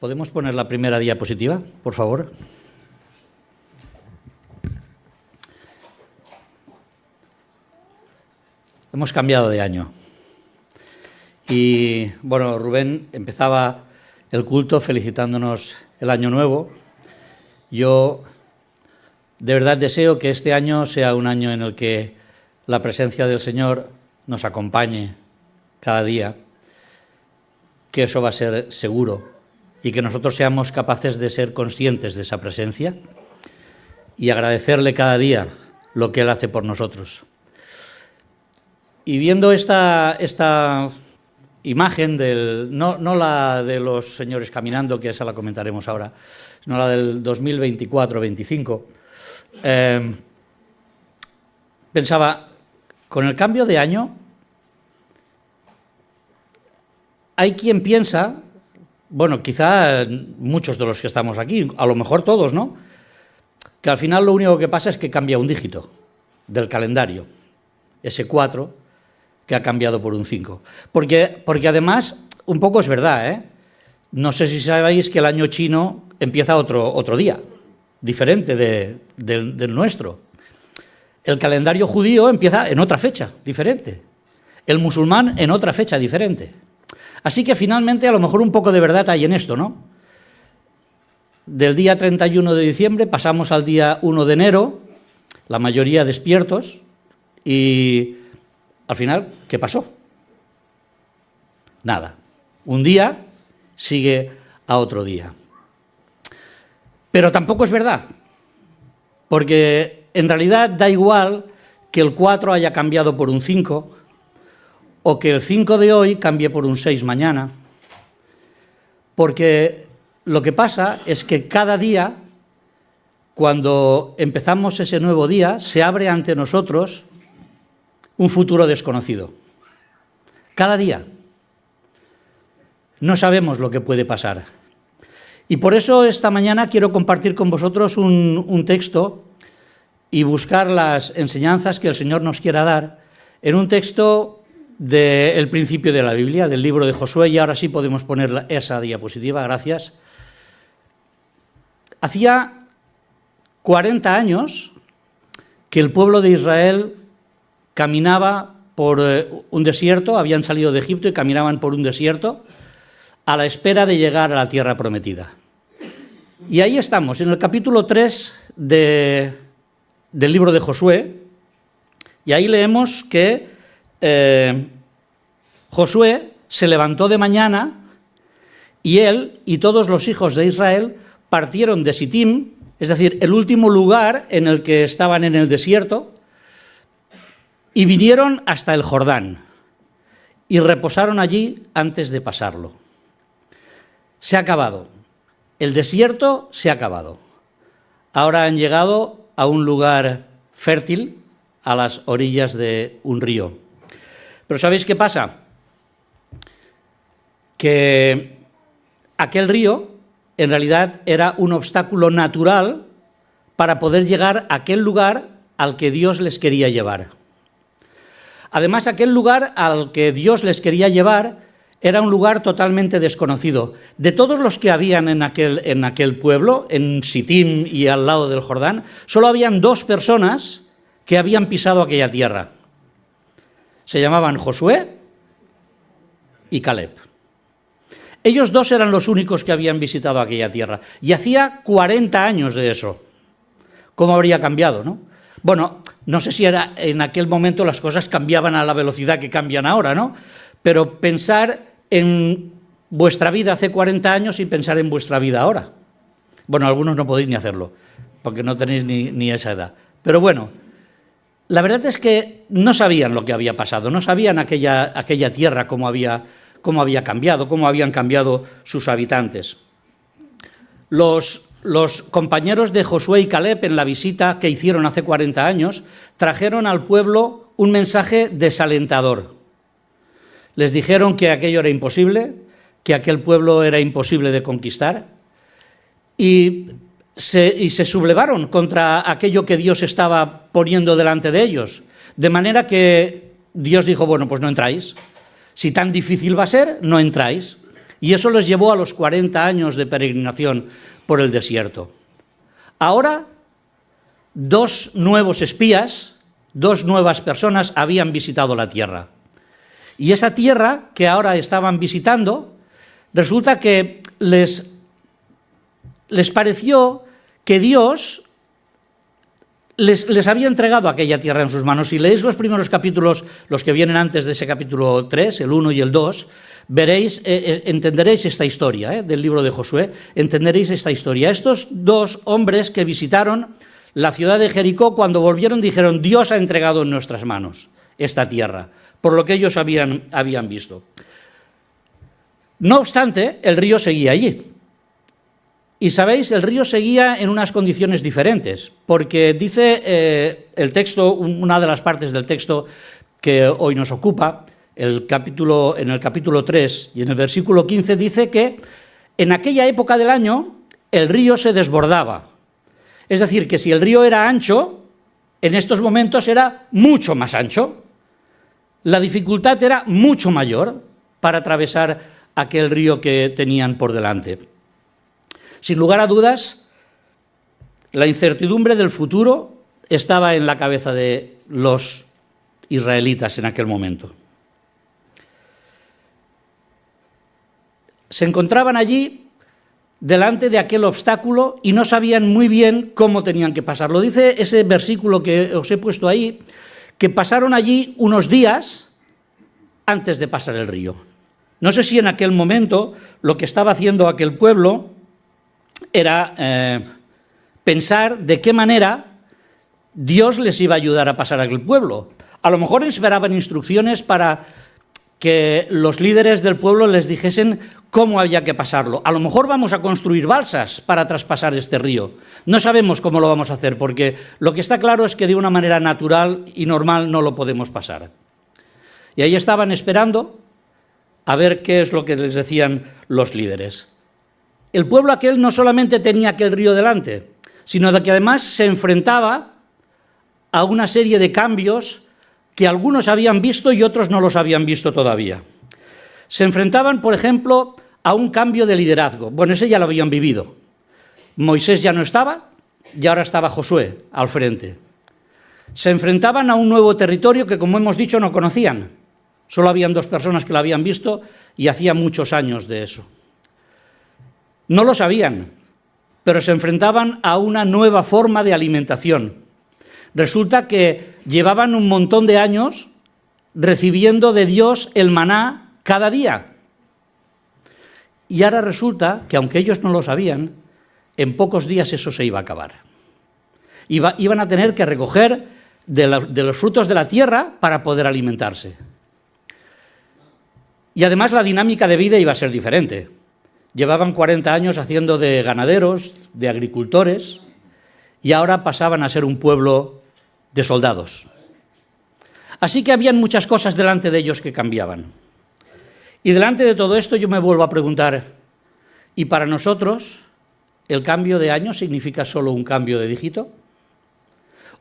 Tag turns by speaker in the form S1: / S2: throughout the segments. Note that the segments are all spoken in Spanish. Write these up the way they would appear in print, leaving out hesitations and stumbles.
S1: ¿Podemos poner la primera diapositiva, por favor? Hemos cambiado de año. Y, bueno, Rubén empezaba el culto felicitándonos el año nuevo. Yo de verdad deseo que este año sea un año en el que la presencia del Señor nos acompañe cada día, que eso va a ser seguro y que nosotros seamos capaces de ser conscientes de esa presencia y agradecerle cada día lo que Él hace por nosotros. Y viendo esta imagen, no la de los señores caminando, que esa la comentaremos ahora, sino la del 2024-25, pensaba, con el cambio de año, hay quien piensa, bueno, quizá muchos de los que estamos aquí, a lo mejor todos, ¿no?, que al final lo único que pasa es que cambia un dígito del calendario, ese 4 que ha cambiado por un 5. Porque además, un poco es verdad, ¿eh? No sé si sabéis que el año chino empieza otro día, diferente del nuestro. El calendario judío empieza en otra fecha, diferente. El musulmán en otra fecha, diferente. Así que finalmente a lo mejor un poco de verdad hay en esto, ¿no? Del día 31 de diciembre pasamos al día 1 de enero, la mayoría despiertos, y al final, ¿qué pasó? Nada. Un día sigue a otro día. Pero tampoco es verdad, porque en realidad da igual que el 4 haya cambiado por un 5 o que el 5 de hoy cambie por un 6 mañana, porque lo que pasa es que cada día, cuando empezamos ese nuevo día, se abre ante nosotros un futuro desconocido. Cada día. No sabemos lo que puede pasar. Y por eso esta mañana quiero compartir con vosotros un texto y buscar las enseñanzas que el Señor nos quiera dar en un texto del principio de la Biblia, del libro de Josué, y ahora sí podemos poner esa diapositiva, gracias. Hacía 40 años que el pueblo de Israel caminaba por un desierto, habían salido de Egipto y caminaban por un desierto a la espera de llegar a la tierra prometida. Y ahí estamos, en el capítulo 3 del libro de Josué, y ahí leemos que Josué se levantó de mañana y él y todos los hijos de Israel partieron de Sitim, es decir, el último lugar en el que estaban en el desierto, y vinieron hasta el Jordán y reposaron allí antes de pasarlo. Se ha acabado. El desierto se ha acabado. Ahora han llegado a un lugar fértil a las orillas de un río. Pero ¿sabéis qué pasa? Que aquel río en realidad era un obstáculo natural para poder llegar a aquel lugar al que Dios les quería llevar. Además, aquel lugar al que Dios les quería llevar era un lugar totalmente desconocido. De todos los que habían en aquel pueblo, en Sitim y al lado del Jordán, solo habían 2 personas que habían pisado aquella tierra. Se llamaban Josué y Caleb. Ellos 2 eran los únicos que habían visitado aquella tierra. Y hacía 40 años de eso. ¿Cómo habría cambiado, no? Bueno, no sé si era en aquel momento las cosas cambiaban a la velocidad que cambian ahora, ¿no? Pero pensar en vuestra vida hace 40 años y pensar en vuestra vida ahora. Bueno, algunos no podéis ni hacerlo, porque no tenéis ni esa edad. Pero bueno, la verdad es que no sabían lo que había pasado, no sabían aquella tierra cómo había cambiado, cómo habían cambiado sus habitantes. Los compañeros de Josué y Caleb en la visita que hicieron hace 40 años trajeron al pueblo un mensaje desalentador. Les dijeron que aquello era imposible, que aquel pueblo era imposible de conquistar y se sublevaron contra aquello que Dios estaba poniendo delante de ellos. De manera que Dios dijo, bueno, pues no entráis. Si tan difícil va a ser, no entráis. Y eso les llevó a los 40 años de peregrinación por el desierto. Ahora, 2 nuevos espías, 2 nuevas personas habían visitado la tierra. Y esa tierra que ahora estaban visitando, resulta que les pareció que Dios les había entregado aquella tierra en sus manos. Si leéis los primeros capítulos, los que vienen antes de ese capítulo 3, el 1 y el 2, veréis, entenderéis esta historia del libro de Josué, entenderéis esta historia. Estos 2 hombres que visitaron la ciudad de Jericó, cuando volvieron dijeron: Dios ha entregado en nuestras manos esta tierra, por lo que ellos habían visto. No obstante, el río seguía allí. Y sabéis, el río seguía en unas condiciones diferentes, porque dice el texto, una de las partes del texto que hoy nos ocupa, en el capítulo 3 y en el versículo 15, dice que en aquella época del año el río se desbordaba. Es decir, que si el río era ancho, en estos momentos era mucho más ancho. La dificultad era mucho mayor para atravesar aquel río que tenían por delante. Sin lugar a dudas, la incertidumbre del futuro estaba en la cabeza de los israelitas en aquel momento. Se encontraban allí delante de aquel obstáculo y no sabían muy bien cómo tenían que pasarlo. Dice ese versículo que os he puesto ahí, que pasaron allí unos días antes de pasar el río. No sé si en aquel momento lo que estaba haciendo aquel pueblo era pensar de qué manera Dios les iba a ayudar a pasar a aquel pueblo. A lo mejor esperaban instrucciones para que los líderes del pueblo les dijesen cómo había que pasarlo. A lo mejor vamos a construir balsas para traspasar este río. No sabemos cómo lo vamos a hacer, porque lo que está claro es que de una manera natural y normal no lo podemos pasar. Y ahí estaban esperando a ver qué es lo que les decían los líderes. El pueblo aquel no solamente tenía aquel río delante, sino que además se enfrentaba a una serie de cambios que algunos habían visto y otros no los habían visto todavía. Se enfrentaban, por ejemplo, a un cambio de liderazgo. Bueno, ese ya lo habían vivido. Moisés ya no estaba y ahora estaba Josué al frente. Se enfrentaban a un nuevo territorio que, como hemos dicho, no conocían. Solo habían 2 personas que lo habían visto y hacía muchos años de eso. No lo sabían, pero se enfrentaban a una nueva forma de alimentación. Resulta que llevaban un montón de años recibiendo de Dios el maná cada día. Y ahora resulta que, aunque ellos no lo sabían, en pocos días eso se iba a acabar. Iban a tener que recoger de los frutos de la tierra para poder alimentarse. Y además la dinámica de vida iba a ser diferente. Llevaban 40 años haciendo de ganaderos, de agricultores, y ahora pasaban a ser un pueblo de soldados. Así que habían muchas cosas delante de ellos que cambiaban. Y delante de todo esto yo me vuelvo a preguntar, ¿y para nosotros el cambio de año significa solo un cambio de dígito?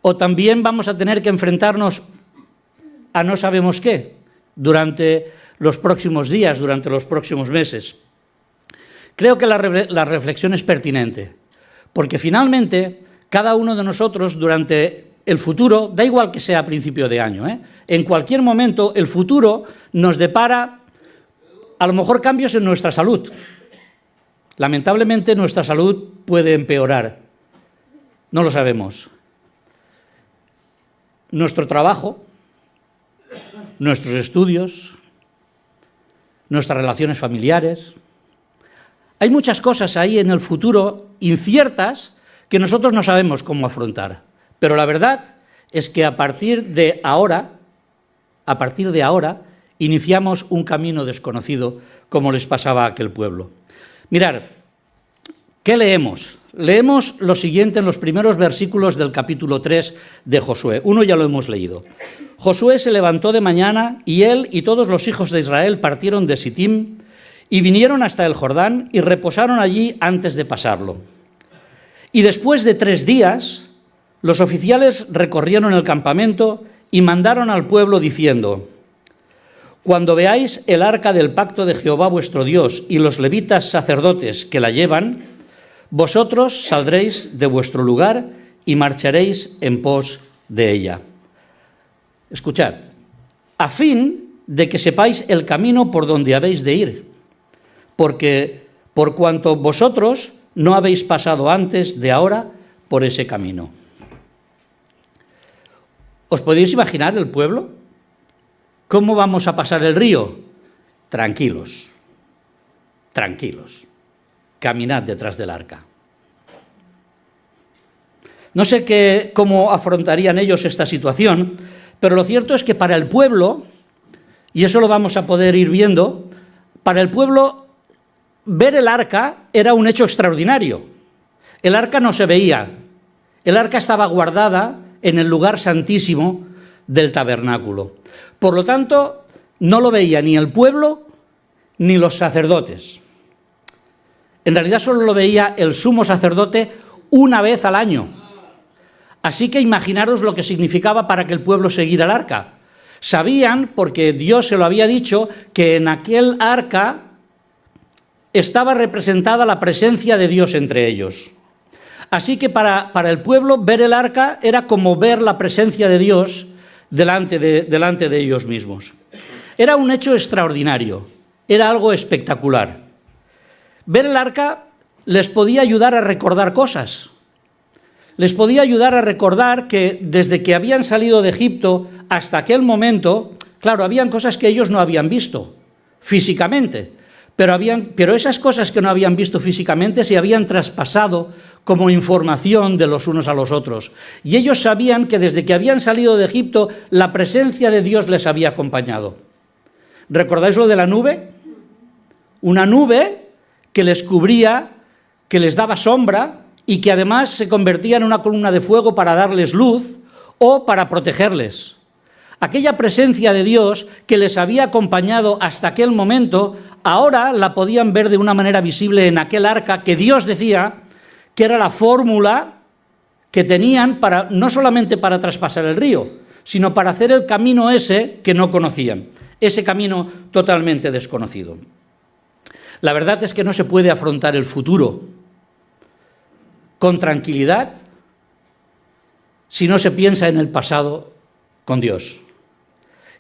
S1: ¿O también vamos a tener que enfrentarnos a no sabemos qué durante los próximos días, durante los próximos meses? Creo que la reflexión es pertinente, porque finalmente cada uno de nosotros durante el futuro, da igual que sea a principio de año, en cualquier momento el futuro nos depara a lo mejor cambios en nuestra salud. Lamentablemente nuestra salud puede empeorar, no lo sabemos. Nuestro trabajo, nuestros estudios, nuestras relaciones familiares. Hay muchas cosas ahí en el futuro inciertas que nosotros no sabemos cómo afrontar. Pero la verdad es que a partir de ahora, iniciamos un camino desconocido como les pasaba a aquel pueblo. Mirad, ¿qué leemos? Leemos lo siguiente en los primeros versículos del capítulo 3 de Josué. Uno ya lo hemos leído. Josué se levantó de mañana y él y todos los hijos de Israel partieron de Sitim y vinieron hasta el Jordán y reposaron allí antes de pasarlo. Y después de 3 días, los oficiales recorrieron el campamento y mandaron al pueblo diciendo: Cuando veáis el arca del pacto de Jehová vuestro Dios y los levitas sacerdotes que la llevan, vosotros saldréis de vuestro lugar y marcharéis en pos de ella. Escuchad, a fin de que sepáis el camino por donde habéis de ir, porque por cuanto vosotros no habéis pasado antes de ahora por ese camino. ¿Os podéis imaginar el pueblo? ¿Cómo vamos a pasar el río? Tranquilos, tranquilos. Caminad detrás del arca. No sé cómo afrontarían ellos esta situación, pero lo cierto es que para el pueblo, y eso lo vamos a poder ir viendo, para el pueblo ver el arca era un hecho extraordinario. El arca no se veía, el arca estaba guardada en el lugar santísimo del tabernáculo. Por lo tanto, no lo veía ni el pueblo ni los sacerdotes. En realidad solo lo veía el sumo sacerdote una vez al año. Así que imaginaros lo que significaba para que el pueblo siguiera el arca. Sabían, porque Dios se lo había dicho, que en aquel arca estaba representada la presencia de Dios entre ellos. Así que para el pueblo ver el arca era como ver la presencia de Dios delante de ellos mismos. Era un hecho extraordinario, era algo espectacular. Ver el arca les podía ayudar a recordar cosas. Les podía ayudar a recordar que desde que habían salido de Egipto hasta aquel momento, claro, habían cosas que ellos no habían visto físicamente, pero esas cosas que no habían visto físicamente se habían traspasado como información de los unos a los otros. Y ellos sabían que desde que habían salido de Egipto, la presencia de Dios les había acompañado. ¿Recordáis lo de la nube? Una nube que les cubría, que les daba sombra y que además se convertía en una columna de fuego para darles luz o para protegerles. Aquella presencia de Dios que les había acompañado hasta aquel momento, ahora la podían ver de una manera visible en aquel arca que Dios decía que era la fórmula que tenían no solamente para traspasar el río, sino para hacer el camino ese que no conocían, ese camino totalmente desconocido. La verdad es que no se puede afrontar el futuro con tranquilidad si no se piensa en el pasado con Dios.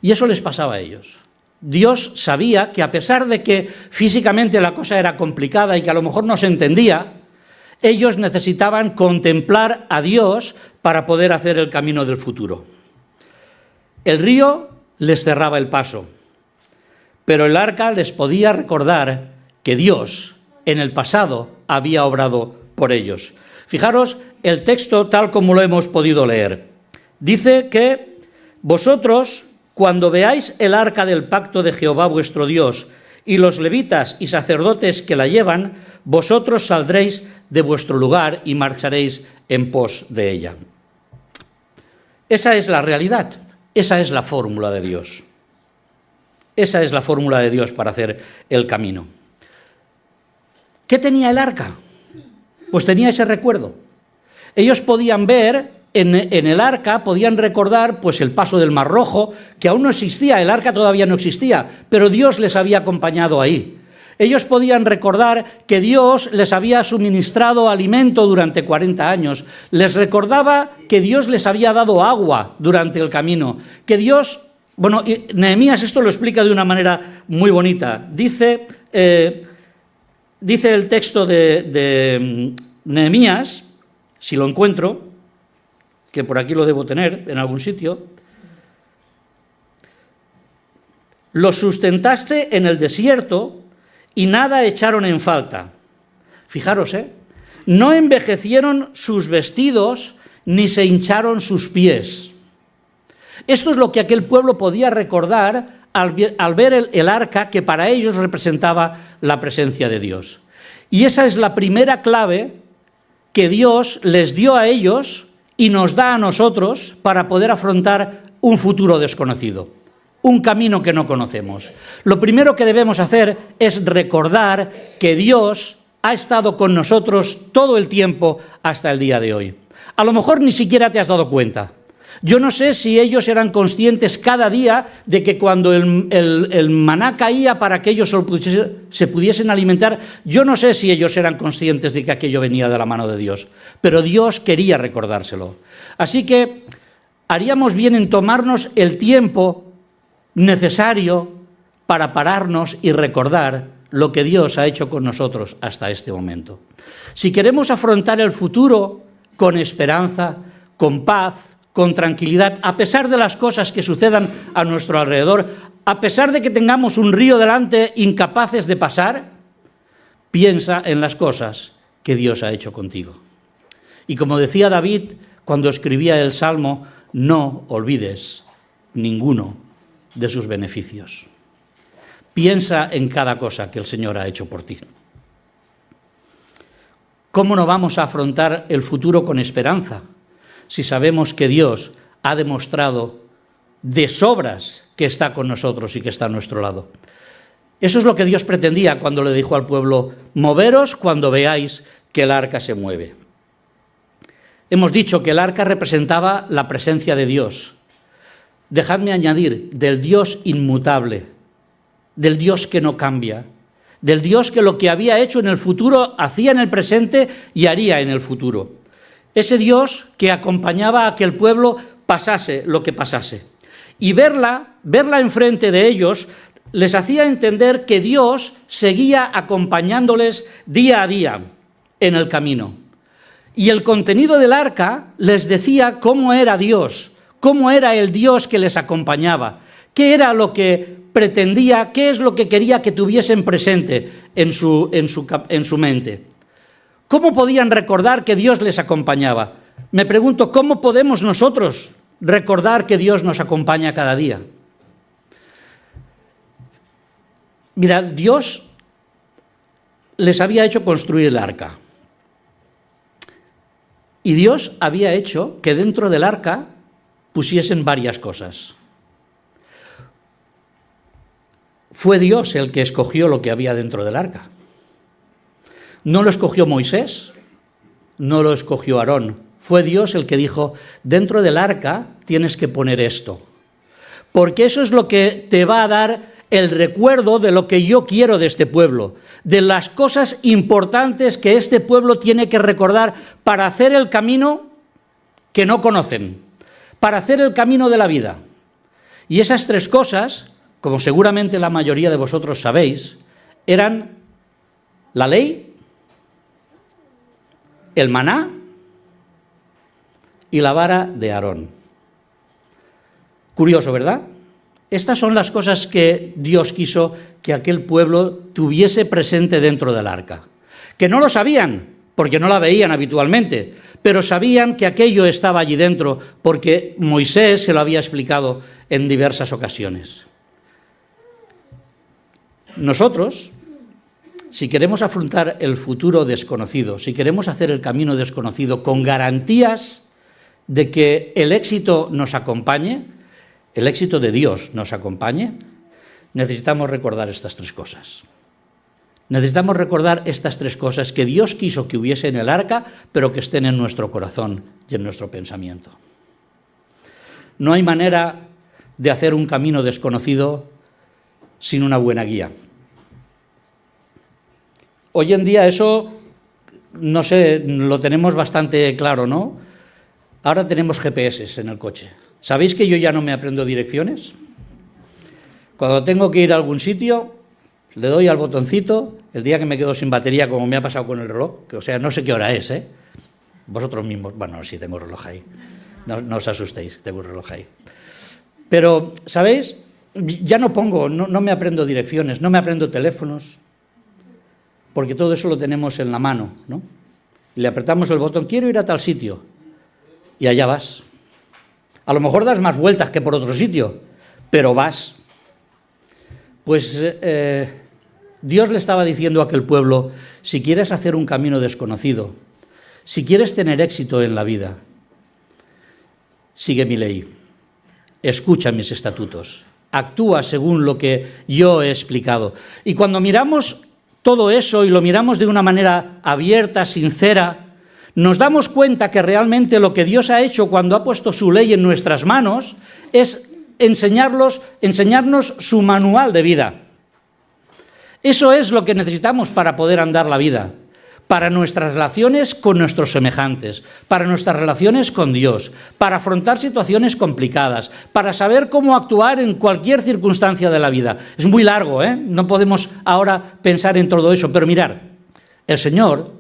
S1: Y eso les pasaba a ellos. Dios sabía que a pesar de que físicamente la cosa era complicada y que a lo mejor no se entendía, ellos necesitaban contemplar a Dios para poder hacer el camino del futuro. El río les cerraba el paso, pero el arca les podía recordar que Dios en el pasado había obrado por ellos. Fijaros el texto tal como lo hemos podido leer. Dice que vosotros, cuando veáis el arca del pacto de Jehová vuestro Dios y los levitas y sacerdotes que la llevan, vosotros saldréis de vuestro lugar y marcharéis en pos de ella. Esa es la realidad, esa es la fórmula de Dios. Esa es la fórmula de Dios para hacer el camino. ¿Qué tenía el arca? Pues tenía ese recuerdo. Ellos podían ver en el arca, podían recordar pues el paso del Mar Rojo, que aún no existía, el arca todavía no existía, pero Dios les había acompañado ahí. Ellos podían recordar que Dios les había suministrado alimento durante 40 años, les recordaba que Dios les había dado agua durante el camino, que Dios, bueno, Nehemías esto lo explica de una manera muy bonita. Dice el texto de Nehemías, si lo encuentro, que por aquí lo debo tener en algún sitio: los sustentaste en el desierto y nada echaron en falta. Fijaros, no envejecieron sus vestidos ni se hincharon sus pies. Esto es lo que aquel pueblo podía recordar al ver el arca que para ellos representaba la presencia de Dios. Y esa es la primera clave que Dios les dio a ellos y nos da a nosotros para poder afrontar un futuro desconocido, un camino que no conocemos. Lo primero que debemos hacer es recordar que Dios ha estado con nosotros todo el tiempo hasta el día de hoy. A lo mejor ni siquiera te has dado cuenta, Yo no sé si ellos eran conscientes cada día de que cuando el maná caía para que ellos se pudiesen alimentar, yo no sé si ellos eran conscientes de que aquello venía de la mano de Dios, pero Dios quería recordárselo. Así que haríamos bien en tomarnos el tiempo necesario para pararnos y recordar lo que Dios ha hecho con nosotros hasta este momento. Si queremos afrontar el futuro con esperanza, con paz, con tranquilidad, a pesar de las cosas que sucedan a nuestro alrededor, a pesar de que tengamos un río delante incapaces de pasar, piensa en las cosas que Dios ha hecho contigo. Y como decía David cuando escribía el Salmo, no olvides ninguno de sus beneficios. Piensa en cada cosa que el Señor ha hecho por ti. ¿Cómo no vamos a afrontar el futuro con esperanza si sabemos que Dios ha demostrado de sobras que está con nosotros y que está a nuestro lado? Eso es lo que Dios pretendía cuando le dijo al pueblo: moveros cuando veáis que el arca se mueve. Hemos dicho que el arca representaba la presencia de Dios. Dejadme añadir, del Dios inmutable, del Dios que no cambia, del Dios que lo que había hecho en el futuro hacía en el presente y haría en el futuro. Ese Dios que acompañaba a que el pueblo pasase lo que pasase. Y verla enfrente de ellos les hacía entender que Dios seguía acompañándoles día a día en el camino. Y el contenido del arca les decía cómo era Dios, cómo era el Dios que les acompañaba, qué era lo que pretendía, qué es lo que quería que tuviesen presente en su mente. ¿Cómo podían recordar que Dios les acompañaba? Me pregunto, ¿cómo podemos nosotros recordar que Dios nos acompaña cada día? Mira, Dios les había hecho construir el arca. Y Dios había hecho que dentro del arca pusiesen varias cosas. Fue Dios el que escogió lo que había dentro del arca. No lo escogió Moisés, no lo escogió Aarón. Fue Dios el que dijo: dentro del arca tienes que poner esto, porque eso es lo que te va a dar el recuerdo de lo que yo quiero de este pueblo, de las cosas importantes que este pueblo tiene que recordar para hacer el camino que no conocen, para hacer el camino de la vida. Y esas tres cosas, como seguramente la mayoría de vosotros sabéis, eran la ley, el maná y la vara de Aarón. Curioso, ¿verdad? Estas son las cosas que Dios quiso que aquel pueblo tuviese presente dentro del arca. Que no lo sabían, porque no la veían habitualmente, pero sabían que aquello estaba allí dentro, porque Moisés se lo había explicado en diversas ocasiones. Nosotros, si queremos afrontar el futuro desconocido, si queremos hacer el camino desconocido con garantías de que el éxito nos acompañe, el éxito de Dios nos acompañe, necesitamos recordar estas tres cosas. Necesitamos recordar estas tres cosas que Dios quiso que hubiese en el arca, pero que estén en nuestro corazón y en nuestro pensamiento. No hay manera de hacer un camino desconocido sin una buena guía. Hoy en día eso, no sé, lo tenemos bastante claro, ¿no? Ahora tenemos GPS en el coche. ¿Sabéis que yo ya no me aprendo direcciones? Cuando tengo que ir a algún sitio, le doy al botoncito, el día que me quedo sin batería, como me ha pasado con el reloj, que, o sea, no sé qué hora es, ¿eh? Vosotros mismos, bueno, sí tengo reloj ahí, no os asustéis, tengo un reloj ahí. Pero, ¿sabéis? Ya no me aprendo direcciones, no me aprendo teléfonos, porque todo eso lo tenemos en la mano, ¿no? Y le apretamos el botón, quiero ir a tal sitio, y allá vas. A lo mejor das más vueltas que por otro sitio, pero vas. Pues Dios le estaba diciendo a aquel pueblo: si quieres hacer un camino desconocido, si quieres tener éxito en la vida, sigue mi ley, escucha mis estatutos, actúa según lo que yo he explicado. Y cuando miramos todo eso y lo miramos de una manera abierta, sincera, nos damos cuenta que realmente lo que Dios ha hecho cuando ha puesto su ley en nuestras manos es enseñarnos su manual de vida. Eso es lo que necesitamos para poder andar la vida, para nuestras relaciones con nuestros semejantes, para nuestras relaciones con Dios, para afrontar situaciones complicadas, para saber cómo actuar en cualquier circunstancia de la vida. Es muy largo, ¿eh? No podemos ahora pensar en todo eso, pero mirar, el Señor,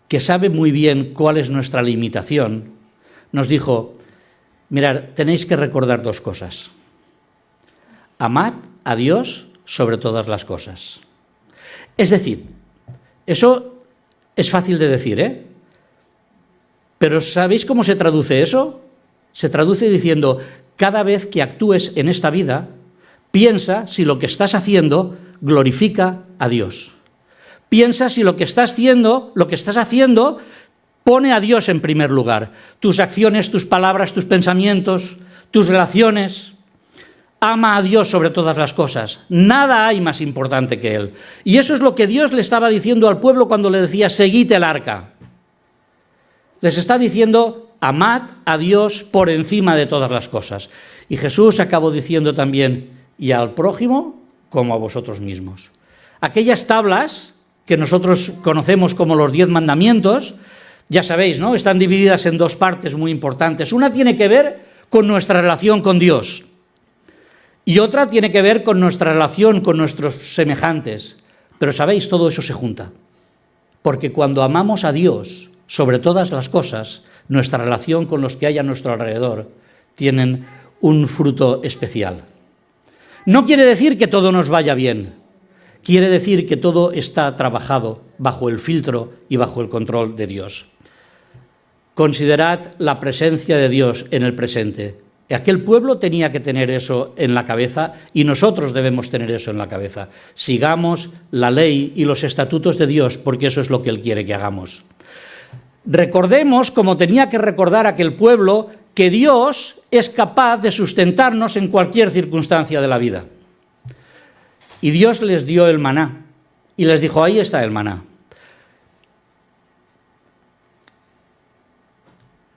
S1: que sabe muy bien cuál es nuestra limitación, nos dijo, mirad, tenéis que recordar dos cosas. Amad a Dios sobre todas las cosas. Es decir, eso es fácil de decir, ¿eh? Pero ¿sabéis cómo se traduce eso? Se traduce diciendo, cada vez que actúes en esta vida, piensa si lo que estás haciendo glorifica a Dios. Piensa si lo que estás haciendo pone a Dios en primer lugar. Tus acciones, tus palabras, tus pensamientos, tus relaciones. Ama a Dios sobre todas las cosas. Nada hay más importante que Él. Y eso es lo que Dios le estaba diciendo al pueblo cuando le decía, seguid el arca. Les está diciendo, amad a Dios por encima de todas las cosas. Y Jesús acabó diciendo también, y al prójimo como a vosotros mismos. Aquellas tablas que nosotros conocemos como los 10 mandamientos, ya sabéis, ¿no? Están divididas en dos partes muy importantes. Una tiene que ver con nuestra relación con Dios y otra tiene que ver con nuestra relación con nuestros semejantes. Pero sabéis, todo eso se junta. Porque cuando amamos a Dios sobre todas las cosas, nuestra relación con los que hay a nuestro alrededor tienen un fruto especial. No quiere decir que todo nos vaya bien. Quiere decir que todo está trabajado bajo el filtro y bajo el control de Dios. Considerad la presencia de Dios en el presente. Aquel pueblo tenía que tener eso en la cabeza y nosotros debemos tener eso en la cabeza. Sigamos la ley y los estatutos de Dios porque eso es lo que Él quiere que hagamos. Recordemos, como tenía que recordar aquel pueblo, que Dios es capaz de sustentarnos en cualquier circunstancia de la vida. Y Dios les dio el maná y les dijo, ahí está el maná.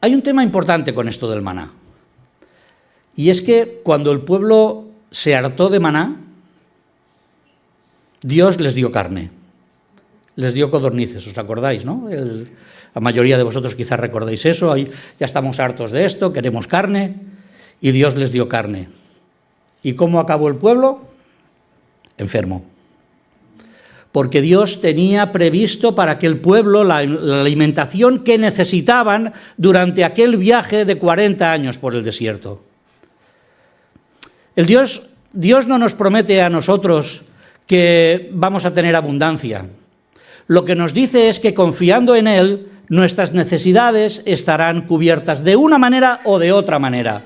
S1: Hay un tema importante con esto del maná. Y es que cuando el pueblo se hartó de maná, Dios les dio carne. Les dio codornices, ¿os acordáis, no? La mayoría de vosotros quizás recordéis eso, ya estamos hartos de esto, queremos carne, y Dios les dio carne. ¿Y cómo acabó el pueblo? Enfermo. Porque Dios tenía previsto para aquel pueblo la alimentación que necesitaban durante aquel viaje de 40 años por el desierto. Dios no nos promete a nosotros que vamos a tener abundancia. Lo que nos dice es que confiando en Él, nuestras necesidades estarán cubiertas de una manera o de otra manera.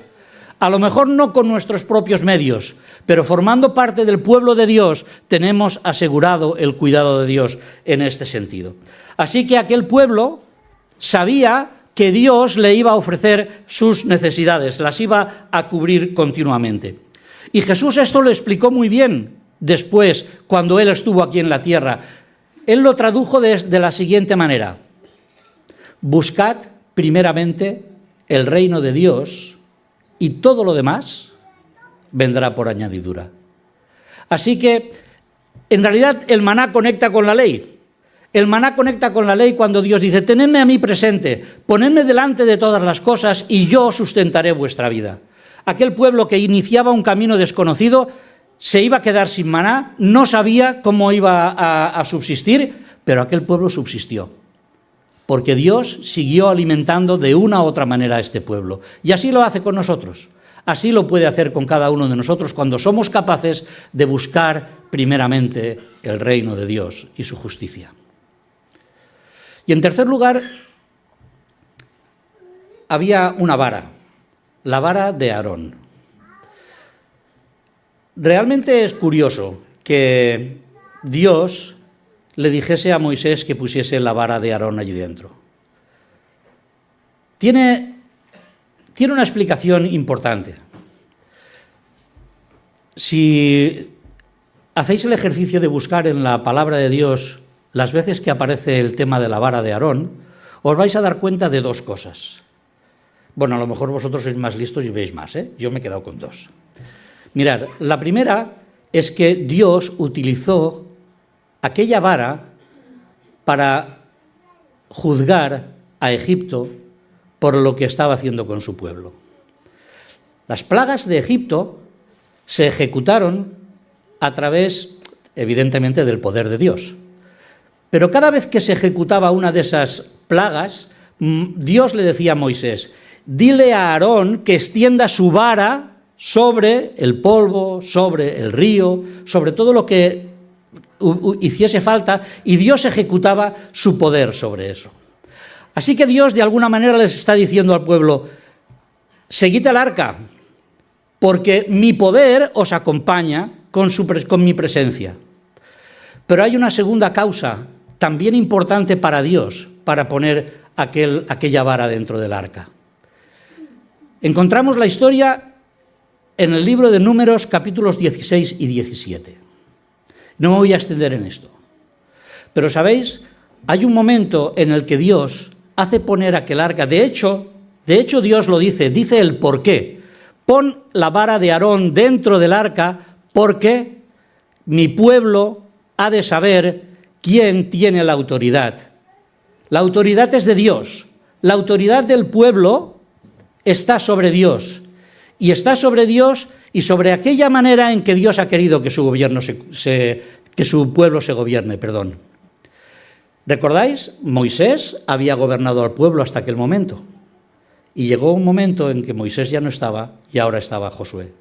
S1: A lo mejor no con nuestros propios medios, pero formando parte del pueblo de Dios, tenemos asegurado el cuidado de Dios en este sentido. Así que aquel pueblo sabía que Dios le iba a ofrecer sus necesidades, las iba a cubrir continuamente. Y Jesús esto lo explicó muy bien después, cuando Él estuvo aquí en la tierra. Él lo tradujo de la siguiente manera. Buscad primeramente el reino de Dios y todo lo demás vendrá por añadidura. Así que, en realidad, el maná conecta con la ley. El maná conecta con la ley cuando Dios dice, tenedme a mí presente, ponedme delante de todas las cosas y yo sustentaré vuestra vida. Aquel pueblo que iniciaba un camino desconocido se iba a quedar sin maná, no sabía cómo iba a subsistir, pero aquel pueblo subsistió. Porque Dios siguió alimentando de una u otra manera a este pueblo. Y así lo hace con nosotros. Así lo puede hacer con cada uno de nosotros cuando somos capaces de buscar primeramente el reino de Dios y su justicia. Y en tercer lugar, había una vara, la vara de Aarón. Realmente es curioso que Dios le dijese a Moisés que pusiese la vara de Aarón allí dentro. Tiene una explicación importante. Si hacéis el ejercicio de buscar en la palabra de Dios las veces que aparece el tema de la vara de Aarón, os vais a dar cuenta de dos cosas. Bueno, a lo mejor vosotros sois más listos y veis más, ¿eh? Yo me he quedado con dos. Mirad, la primera es que Dios utilizó aquella vara para juzgar a Egipto por lo que estaba haciendo con su pueblo. Las plagas de Egipto se ejecutaron a través, evidentemente, del poder de Dios. Pero cada vez que se ejecutaba una de esas plagas, Dios le decía a Moisés: dile a Aarón que extienda su vara sobre el polvo, sobre el río, sobre todo lo que hiciese falta, y Dios ejecutaba su poder sobre eso. Así que Dios de alguna manera les está diciendo al pueblo: seguid el arca, porque mi poder os acompaña con mi presencia. Pero hay una segunda causa, también importante para Dios, para poner aquella vara dentro del arca. Encontramos la historia en el libro de Números, capítulos 16 y 17. No me voy a extender en esto. Pero, ¿sabéis? Hay un momento en el que Dios hace poner aquel arca. De hecho Dios lo dice el por qué. Pon la vara de Aarón dentro del arca porque mi pueblo ha de saber quién tiene la autoridad. La autoridad es de Dios. La autoridad del pueblo está sobre Dios. Y está sobre Dios y sobre aquella manera en que Dios ha querido que su gobierno que su pueblo se gobierne, perdón. ¿Recordáis? Moisés había gobernado al pueblo hasta aquel momento. Y llegó un momento en que Moisés ya no estaba y ahora estaba Josué.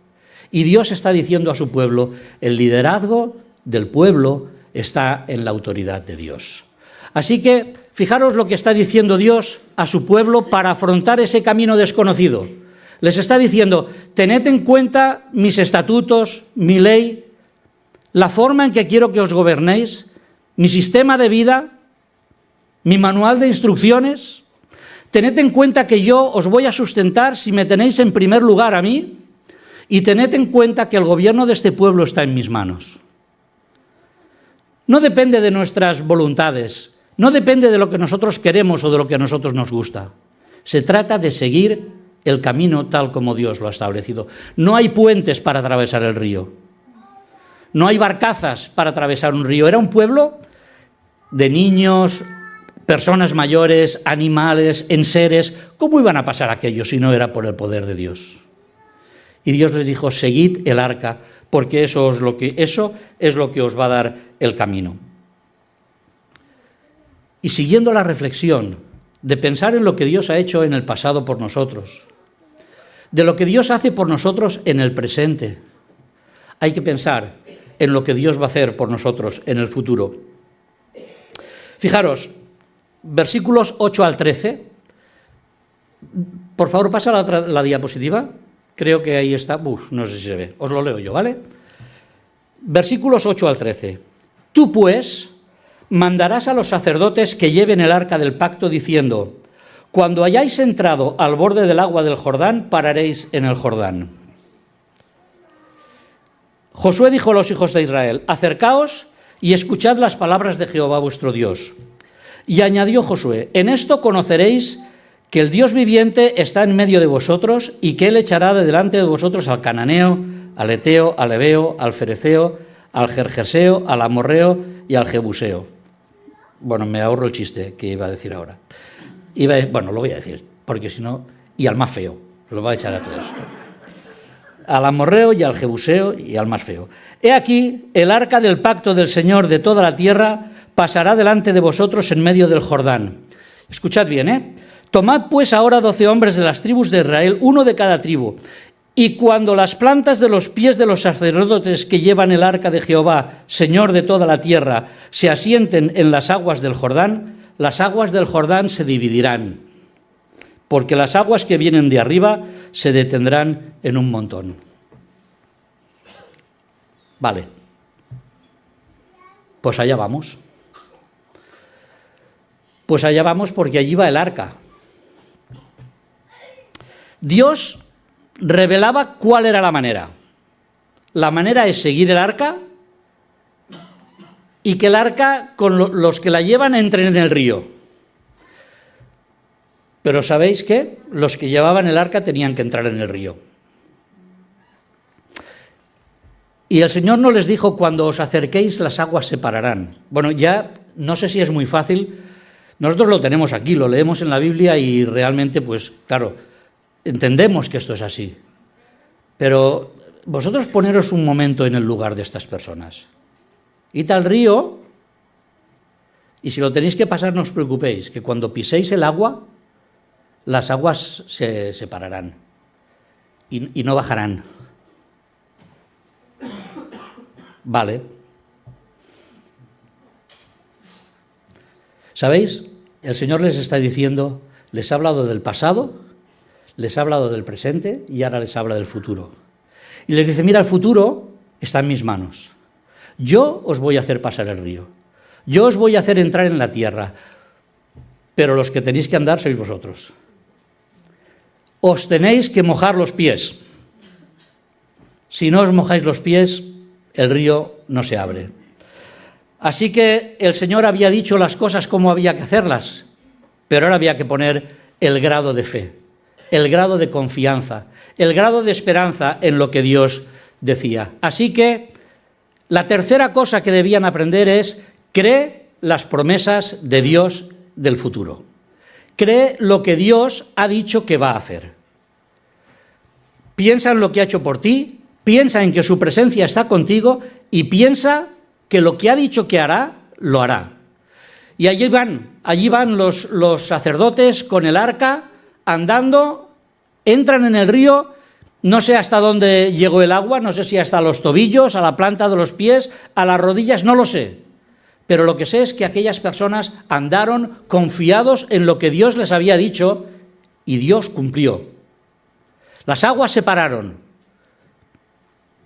S1: Y Dios está diciendo a su pueblo: el liderazgo del pueblo está en la autoridad de Dios. Así que fijaros lo que está diciendo Dios a su pueblo para afrontar ese camino desconocido. Les está diciendo: tened en cuenta mis estatutos, mi ley, la forma en que quiero que os gobernéis, mi sistema de vida, mi manual de instrucciones. Tened en cuenta que yo os voy a sustentar si me tenéis en primer lugar a mí, y tened en cuenta que el gobierno de este pueblo está en mis manos. No depende de nuestras voluntades, no depende de lo que nosotros queremos o de lo que a nosotros nos gusta. Se trata de seguir el camino tal como Dios lo ha establecido. No hay puentes para atravesar el río. No hay barcazas para atravesar un río. Era un pueblo de niños, personas mayores, animales, enseres. ¿Cómo iban a pasar aquello si no era por el poder de Dios? Y Dios les dijo: seguid el arca, porque eso es lo que os va a dar el camino. Y siguiendo la reflexión de pensar en lo que Dios ha hecho en el pasado por nosotros, de lo que Dios hace por nosotros en el presente, hay que pensar en lo que Dios va a hacer por nosotros en el futuro. Fijaros, versículos 8 al 13. Por favor, pasa la diapositiva. Creo que ahí está. No sé si se ve. Os lo leo yo, ¿vale? Versículos 8 al 13. Tú, pues, mandarás a los sacerdotes que lleven el arca del pacto, diciendo: cuando hayáis entrado al borde del agua del Jordán, pararéis en el Jordán. Josué dijo a los hijos de Israel: acercaos y escuchad las palabras de Jehová vuestro Dios. Y añadió Josué: en esto conoceréis que el Dios viviente está en medio de vosotros, y que él echará de delante de vosotros al cananeo, al eteo, al heveo, al fereceo, al gergeseo, al amorreo y al jebuseo. Bueno, me ahorro el chiste que iba a decir ahora. Lo voy a decir, porque si no... Y al más feo, lo va a echar a todos. Al amorreo y al jebuseo y al más feo. He aquí, el arca del pacto del Señor de toda la tierra pasará delante de vosotros en medio del Jordán. Escuchad bien, ¿eh? Tomad pues ahora 12 hombres de las tribus de Israel, uno de cada tribu, y cuando las plantas de los pies de los sacerdotes que llevan el arca de Jehová, Señor de toda la tierra, se asienten en las aguas del Jordán, las aguas del Jordán se dividirán, porque las aguas que vienen de arriba se detendrán en un montón. Vale, pues allá vamos. Pues allá vamos, porque allí va el arca. Dios revelaba cuál era la manera. La manera es seguir el arca y que el arca con los que la llevan entren en el río. Pero ¿sabéis qué? Los que llevaban el arca tenían que entrar en el río. Y el Señor no les dijo: cuando os acerquéis las aguas se pararán. Bueno, ya no sé si es muy fácil. Nosotros lo tenemos aquí, lo leemos en la Biblia y realmente, pues claro, entendemos que esto es así. Pero vosotros poneros un momento en el lugar de estas personas. Id al río y si lo tenéis que pasar no os preocupéis, que cuando piséis el agua, las aguas se separarán y no bajarán. Vale. ¿Sabéis? El Señor les está diciendo, les ha hablado del pasado, les ha hablado del presente y ahora les habla del futuro. Y les dice: mira, el futuro está en mis manos. Yo os voy a hacer pasar el río. Yo os voy a hacer entrar en la tierra. Pero los que tenéis que andar sois vosotros. Os tenéis que mojar los pies. Si no os mojáis los pies, el río no se abre. Así que el Señor había dicho las cosas como había que hacerlas, pero ahora había que poner el grado de fe, el grado de confianza, el grado de esperanza en lo que Dios decía. Así que la tercera cosa que debían aprender es: cree las promesas de Dios del futuro. Cree lo que Dios ha dicho que va a hacer. Piensa en lo que ha hecho por ti, piensa en que su presencia está contigo y piensa que lo que ha dicho que hará, lo hará. Y allí van los sacerdotes con el arca, andando, entran en el río, no sé hasta dónde llegó el agua, no sé si hasta los tobillos, a la planta de los pies, a las rodillas, no lo sé. Pero lo que sé es que aquellas personas andaron confiados en lo que Dios les había dicho y Dios cumplió. Las aguas se pararon.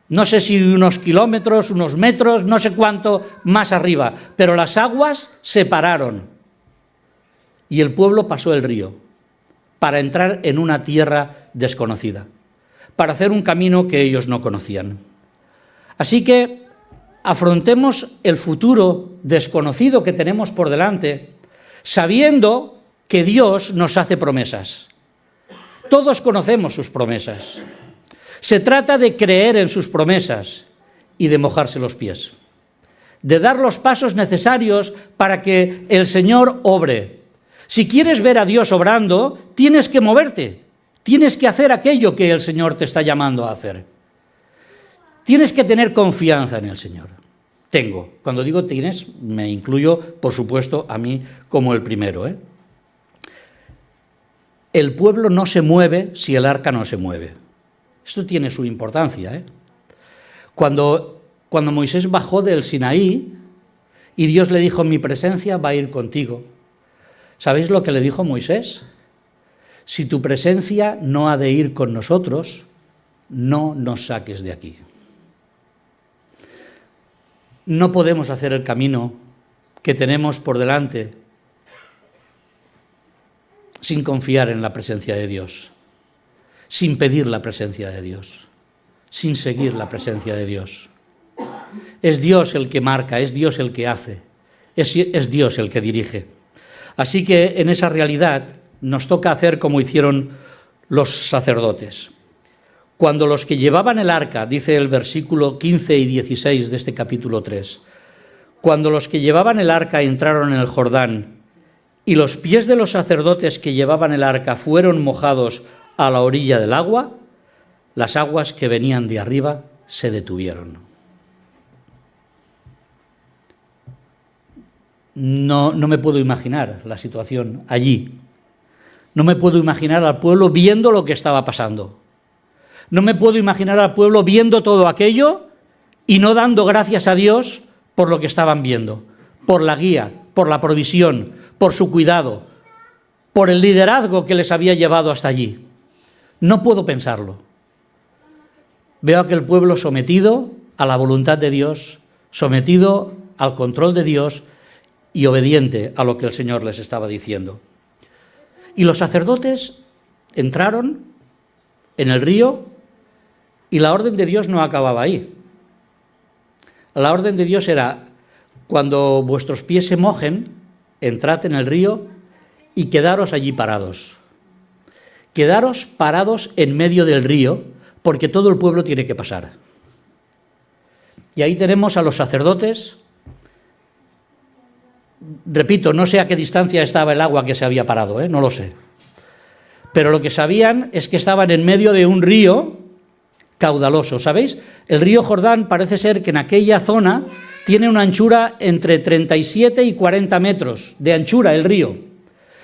S1: No sé si unos kilómetros, unos metros, no sé cuánto más arriba, pero las aguas se pararon. Y el pueblo pasó el río para entrar en una tierra desconocida, para hacer un camino que ellos no conocían. Así que afrontemos el futuro desconocido que tenemos por delante, sabiendo que Dios nos hace promesas. Todos conocemos sus promesas. Se trata de creer en sus promesas y de mojarse los pies, de dar los pasos necesarios para que el Señor obre. Si quieres ver a Dios obrando, tienes que moverte, tienes que hacer aquello que el Señor te está llamando a hacer. Tienes que tener confianza en el Señor. Cuando digo tienes, me incluyo, por supuesto, a mí como el primero. El pueblo no se mueve si el arca no se mueve. Esto tiene su importancia. Cuando Moisés bajó del Sinaí y Dios le dijo: mi presencia va a ir contigo. ¿Sabéis lo que le dijo Moisés? Si tu presencia no ha de ir con nosotros, no nos saques de aquí. No podemos hacer el camino que tenemos por delante sin confiar en la presencia de Dios, sin pedir la presencia de Dios, sin seguir la presencia de Dios. Es Dios el que marca, es Dios el que hace, es Dios el que dirige. Así que en esa realidad nos toca hacer como hicieron los sacerdotes. Cuando los que llevaban el arca, dice el versículo 15 y 16 de este capítulo 3, cuando los que llevaban el arca entraron en el Jordán y los pies de los sacerdotes que llevaban el arca fueron mojados a la orilla del agua, las aguas que venían de arriba se detuvieron. No me puedo imaginar la situación allí. No me puedo imaginar al pueblo viendo lo que estaba pasando. No me puedo imaginar al pueblo viendo todo aquello y no dando gracias a Dios por lo que estaban viendo, por la guía, por la provisión, por su cuidado, por el liderazgo que les había llevado hasta allí. No puedo pensarlo. Veo a aquel pueblo sometido a la voluntad de Dios, sometido al control de Dios y obediente a lo que el Señor les estaba diciendo. Y los sacerdotes entraron en el río y la orden de Dios no acababa ahí. La orden de Dios era: cuando vuestros pies se mojen, entrad en el río y quedaros allí parados. quedaros parados en medio del río, porque todo el pueblo tiene que pasar. Y ahí tenemos a los sacerdotes. Repito, no sé a qué distancia estaba el agua que se había parado, no lo sé. Pero lo que sabían es que estaban en medio de un río caudaloso. ¿Sabéis? El río Jordán parece ser que en aquella zona tiene una anchura entre 37 y 40 metros de anchura el río.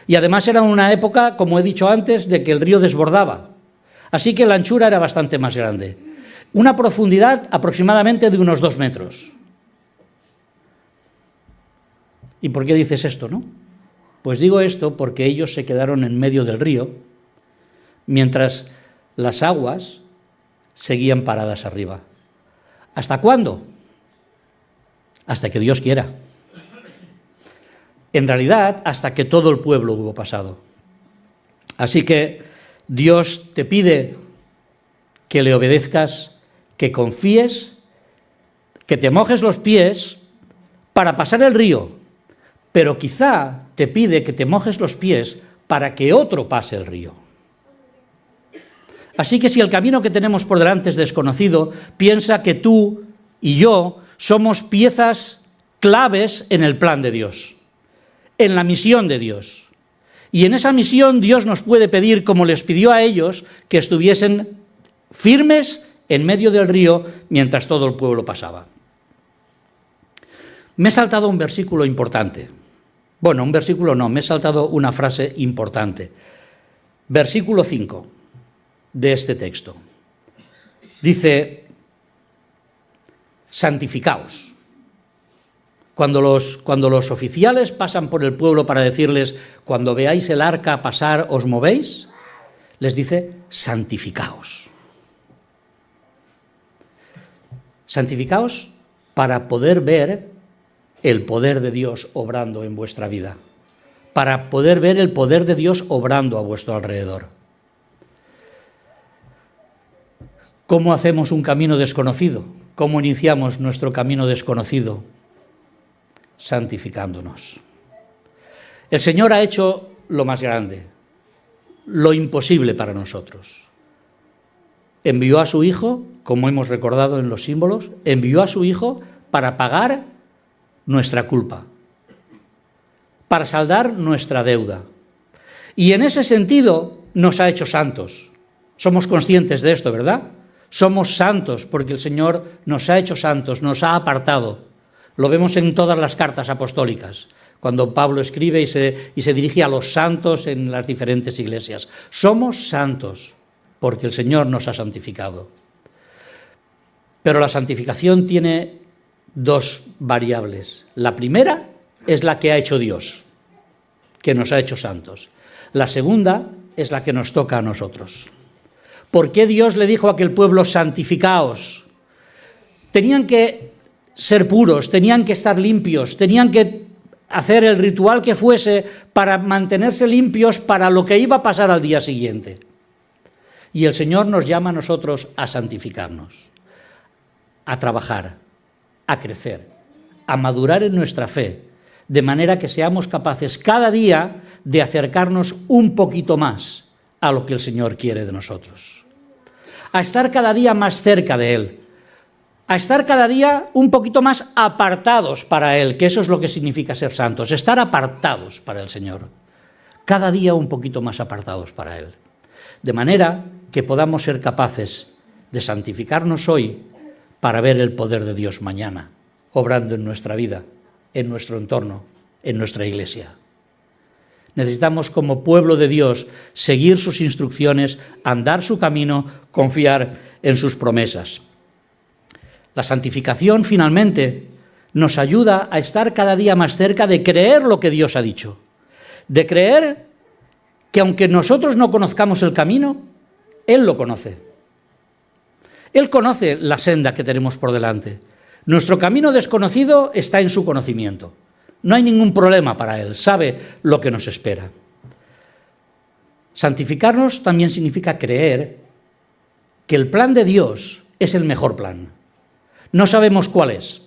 S1: Y además era una época, como he dicho antes, de que el río desbordaba. Así que la anchura era bastante más grande. Una profundidad aproximadamente de unos 2 metros. ¿Y por qué dices esto, no? Pues digo esto porque ellos se quedaron en medio del río, mientras las aguas seguían paradas arriba. ¿Hasta cuándo? Hasta que Dios quiera. En realidad, hasta que todo el pueblo hubo pasado. Así que Dios te pide que le obedezcas, que confíes, que te mojes los pies para pasar el río, pero quizá te pide que te mojes los pies para que otro pase el río. Así que si el camino que tenemos por delante es desconocido, piensa que tú y yo somos piezas claves en el plan de Dios, en la misión de Dios. Y en esa misión Dios nos puede pedir, como les pidió a ellos, que estuviesen firmes en medio del río mientras todo el pueblo pasaba. Me he saltado un versículo importante. Bueno, un versículo no, me he saltado una frase importante. Versículo 5 de este texto. Dice, santificaos. Cuando los oficiales pasan por el pueblo para decirles, cuando veáis el arca pasar, ¿os movéis? Les dice, santificaos. Santificaos para poder ver el poder de Dios obrando en vuestra vida, para poder ver el poder de Dios obrando a vuestro alrededor. ¿Cómo hacemos un camino desconocido? ¿Cómo iniciamos nuestro camino desconocido? Santificándonos. El Señor ha hecho lo más grande, lo imposible para nosotros. Envió a su Hijo, como hemos recordado en los símbolos, envió a su Hijo para pagar nuestra culpa, para saldar nuestra deuda. Y en ese sentido nos ha hecho santos. Somos conscientes de esto, ¿verdad? Somos santos porque el Señor nos ha hecho santos, nos ha apartado. Lo vemos en todas las cartas apostólicas, cuando Pablo escribe y se dirige a los santos en las diferentes iglesias. Somos santos porque el Señor nos ha santificado. Pero la santificación tiene dos variables. La primera es la que ha hecho Dios, que nos ha hecho santos. La segunda es la que nos toca a nosotros. ¿Por qué Dios le dijo a aquel pueblo, santificaos? Tenían que ser puros, tenían que estar limpios, tenían que hacer el ritual que fuese para mantenerse limpios para lo que iba a pasar al día siguiente. Y el Señor nos llama a nosotros a santificarnos, a trabajar, a crecer, a madurar en nuestra fe, de manera que seamos capaces cada día de acercarnos un poquito más a lo que el Señor quiere de nosotros. A estar cada día más cerca de Él, a estar cada día un poquito más apartados para Él, que eso es lo que significa ser santos, estar apartados para el Señor, cada día un poquito más apartados para Él, de manera que podamos ser capaces de santificarnos hoy para ver el poder de Dios mañana, obrando en nuestra vida, en nuestro entorno, en nuestra iglesia. Necesitamos, como pueblo de Dios, seguir sus instrucciones, andar su camino, confiar en sus promesas. La santificación, finalmente, nos ayuda a estar cada día más cerca de creer lo que Dios ha dicho, de creer que aunque nosotros no conozcamos el camino, Él lo conoce. Él conoce la senda que tenemos por delante. Nuestro camino desconocido está en su conocimiento. No hay ningún problema para Él, sabe lo que nos espera. Santificarnos también significa creer que el plan de Dios es el mejor plan. No sabemos cuál es,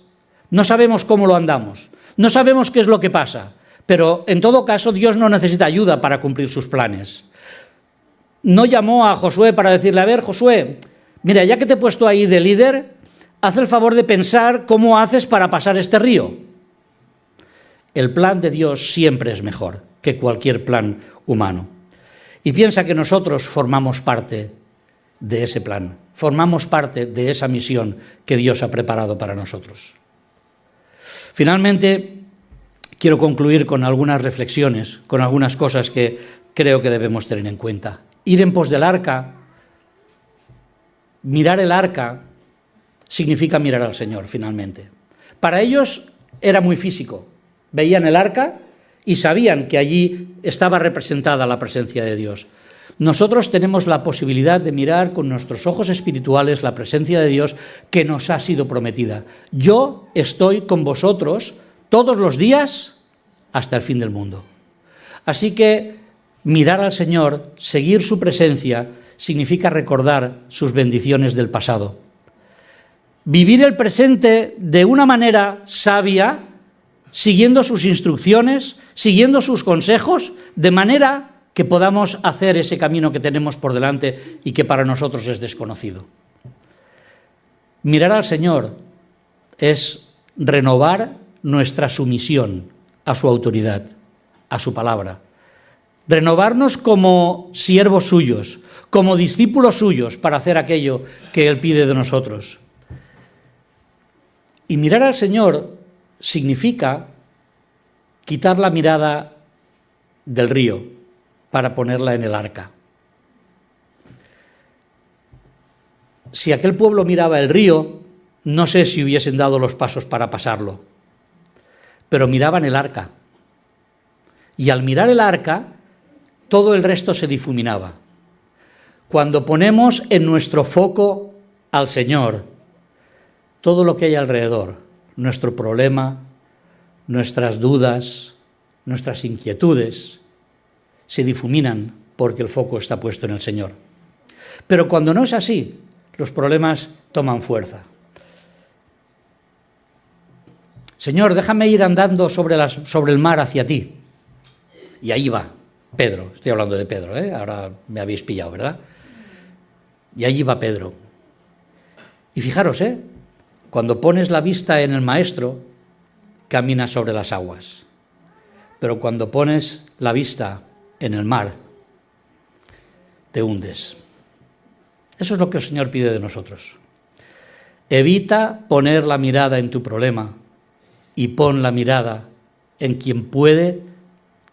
S1: no sabemos cómo lo andamos, no sabemos qué es lo que pasa, pero en todo caso Dios no necesita ayuda para cumplir sus planes. no llamó a Josué para decirle, a ver, Josué, mira, ya que te he puesto ahí de líder, haz el favor de pensar cómo haces para pasar este río. El plan de Dios siempre es mejor que cualquier plan humano. Y piensa que nosotros formamos parte de ese plan, formamos parte de esa misión que Dios ha preparado para nosotros. Finalmente, quiero concluir con algunas reflexiones, con algunas cosas que creo que debemos tener en cuenta. Ir en pos del arca, mirar el arca, significa mirar al Señor, finalmente. Para ellos era muy físico. Veían el arca y sabían que allí estaba representada la presencia de Dios. Nosotros tenemos la posibilidad de mirar con nuestros ojos espirituales la presencia de Dios que nos ha sido prometida. Yo estoy con vosotros todos los días hasta el fin del mundo. Así que mirar al Señor, seguir su presencia, significa recordar sus bendiciones del pasado. Vivir el presente de una manera sabia, siguiendo sus instrucciones, siguiendo sus consejos, de manera que podamos hacer ese camino que tenemos por delante y que para nosotros es desconocido. Mirar al Señor es renovar nuestra sumisión a su autoridad, a su palabra. Renovarnos como siervos suyos, como discípulos suyos para hacer aquello que Él pide de nosotros. Y mirar al Señor significa quitar la mirada del río para ponerla en el arca. Si aquel pueblo miraba el río, no sé si hubiesen dado los pasos para pasarlo, pero miraban el arca. Y al mirar el arca, todo el resto se difuminaba. Cuando ponemos en nuestro foco al Señor, todo lo que hay alrededor, nuestro problema, nuestras dudas, nuestras inquietudes, se difuminan porque el foco está puesto en el Señor. Pero cuando no es así, los problemas toman fuerza. Señor, déjame ir andando sobre el mar hacia ti. Y ahí va Pedro, estoy hablando de Pedro, ahora me habéis pillado, ¿verdad? Y allí va Pedro. Y fijaros, cuando pones la vista en el Maestro, caminas sobre las aguas. Pero cuando pones la vista en el mar, te hundes. Eso es lo que el Señor pide de nosotros. Evita poner la mirada en tu problema y pon la mirada en quien puede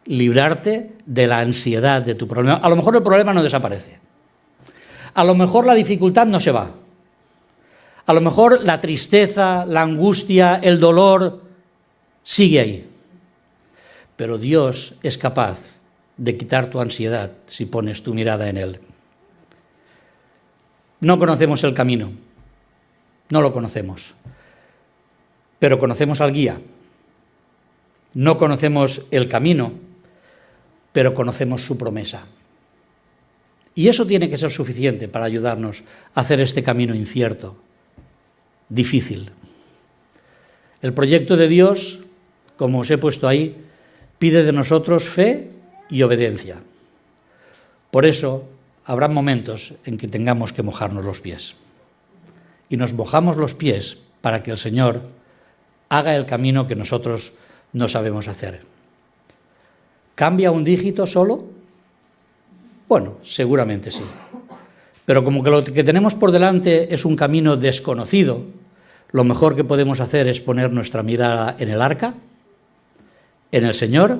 S1: librarte de la ansiedad de tu problema. A lo mejor el problema no desaparece. A lo mejor la dificultad no se va. A lo mejor la tristeza, la angustia, el dolor sigue ahí. Pero Dios es capaz de quitar tu ansiedad si pones tu mirada en Él. No conocemos el camino, no lo conocemos, pero conocemos al guía. No conocemos el camino, pero conocemos su promesa. Y eso tiene que ser suficiente para ayudarnos a hacer este camino incierto, difícil. El proyecto de Dios, como os he puesto ahí, pide de nosotros fe y obediencia. Por eso habrá momentos en que tengamos que mojarnos los pies. Y nos mojamos los pies para que el Señor haga el camino que nosotros no sabemos hacer. ¿Cambia un dígito solo? Bueno, seguramente sí. Pero como que lo que tenemos por delante es un camino desconocido, lo mejor que podemos hacer es poner nuestra mirada en el arca, en el Señor,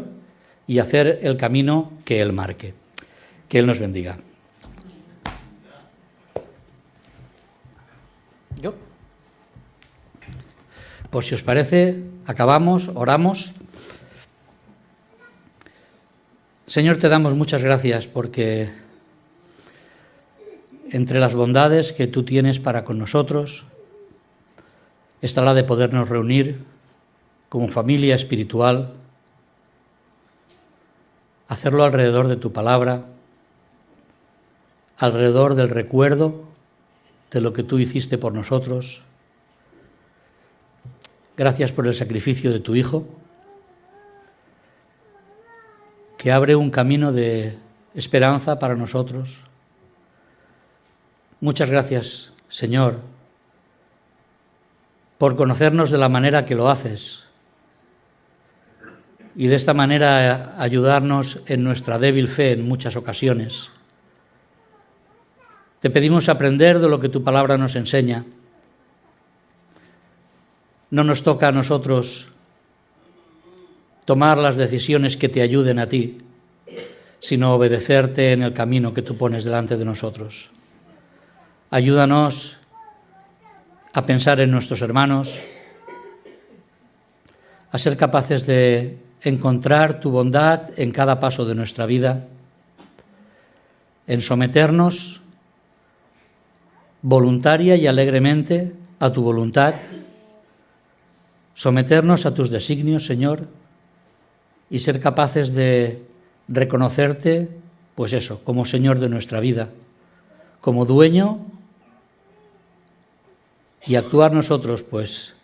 S1: y hacer el camino que Él marque. Que Él nos bendiga. Pues si os parece, acabamos, oramos. Señor, te damos muchas gracias porque entre las bondades que tú tienes para con nosotros está la de podernos reunir como familia espiritual, hacerlo alrededor de tu palabra, alrededor del recuerdo de lo que tú hiciste por nosotros. Gracias por el sacrificio de tu Hijo, que abre un camino de esperanza para nosotros, Muchas gracias, Señor, por conocernos de la manera que lo haces y de esta manera ayudarnos en nuestra débil fe en muchas ocasiones. Te pedimos aprender de lo que tu palabra nos enseña. No nos toca a nosotros tomar las decisiones que te ayuden a ti, sino obedecerte en el camino que tú pones delante de nosotros. Ayúdanos a pensar en nuestros hermanos, a ser capaces de encontrar tu bondad en cada paso de nuestra vida, en someternos voluntaria y alegremente a tu voluntad, someternos a tus designios, Señor, y ser capaces de reconocerte, pues eso, como Señor de nuestra vida, como dueño, y actuar nosotros, pues,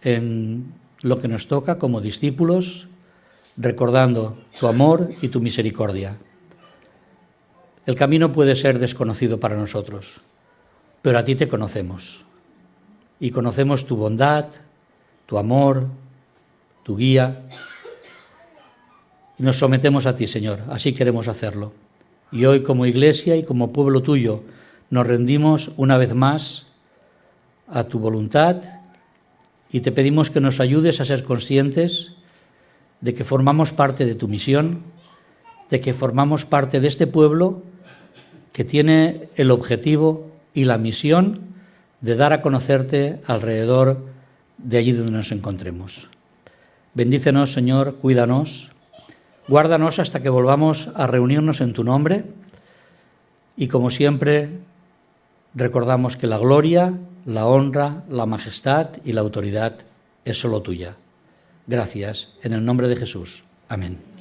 S1: en lo que nos toca como discípulos, recordando tu amor y tu misericordia. El camino puede ser desconocido para nosotros, pero a ti te conocemos, y conocemos tu bondad, tu amor, tu guía, y nos sometemos a ti, Señor, así queremos hacerlo. Y hoy, como Iglesia y como pueblo tuyo, nos rendimos una vez más a tu voluntad y te pedimos que nos ayudes a ser conscientes de que formamos parte de tu misión, de que formamos parte de este pueblo que tiene el objetivo y la misión de dar a conocerte alrededor de allí donde nos encontremos. Bendícenos, Señor, cuídanos, guárdanos hasta que volvamos a reunirnos en tu nombre y, como siempre, recordamos que la gloria, la honra, la majestad y la autoridad es solo tuya. Gracias, en el nombre de Jesús. Amén.